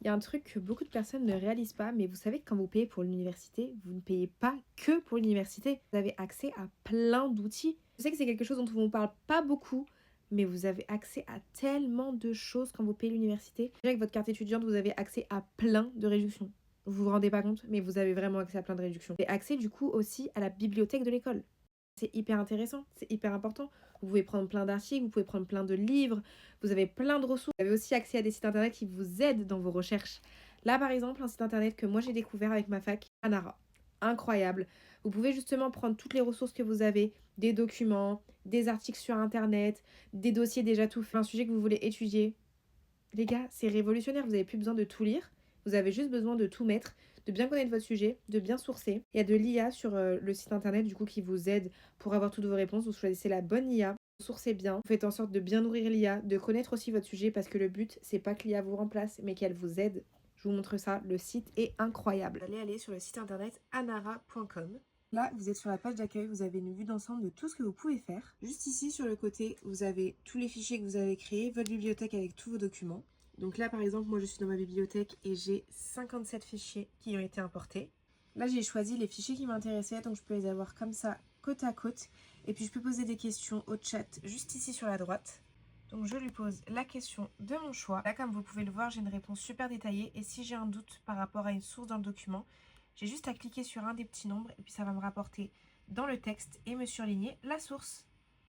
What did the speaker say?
Il y a un truc que beaucoup de personnes ne réalisent pas, mais vous savez que quand vous payez pour l'université, vous ne payez pas que pour l'université. Vous avez accès à plein d'outils. Je sais que c'est quelque chose dont on ne parle pas beaucoup, mais vous avez accès à tellement de choses quand vous payez l'université. Déjà avec votre carte étudiante, vous avez accès à plein de réductions. Vous vous rendez pas compte, mais vous avez vraiment accès à plein de réductions. Et accès du coup aussi à la bibliothèque de l'école. C'est hyper intéressant, c'est hyper important. Vous pouvez prendre plein d'articles, vous pouvez prendre plein de livres, vous avez plein de ressources. Vous avez aussi accès à des sites internet qui vous aident dans vos recherches. Là, par exemple, un site internet que moi j'ai découvert avec ma fac, Anara. Incroyable. Vous pouvez justement prendre toutes les ressources que vous avez, des documents, des articles sur internet, des dossiers déjà tout faits, un sujet que vous voulez étudier. Les gars, c'est révolutionnaire, vous n'avez plus besoin de tout lire, vous avez juste besoin de tout mettre, de bien connaître votre sujet, de bien sourcer. Il y a de l'IA sur le site internet du coup qui vous aide pour avoir toutes vos réponses, vous choisissez la bonne IA, vous sourcez bien, vous faites en sorte de bien nourrir l'IA, de connaître aussi votre sujet parce que le but c'est pas que l'IA vous remplace mais qu'elle vous aide. Je vous montre ça, le site est incroyable. Vous allez aller sur le site internet anara.com. Là, vous êtes sur la page d'accueil, vous avez une vue d'ensemble de tout ce que vous pouvez faire. Juste ici, sur le côté, vous avez tous les fichiers que vous avez créés, votre bibliothèque avec tous vos documents. Donc là, par exemple, moi, je suis dans ma bibliothèque et j'ai 57 fichiers qui ont été importés. Là, j'ai choisi les fichiers qui m'intéressaient, donc je peux les avoir comme ça, côte à côte. Et puis, je peux poser des questions au chat, juste ici sur la droite. Donc, je lui pose la question de mon choix. Là, comme vous pouvez le voir, j'ai une réponse super détaillée. Et si j'ai un doute par rapport à une source dans le document, j'ai juste à cliquer sur un des petits nombres et puis ça va me rapporter dans le texte et me surligner la source.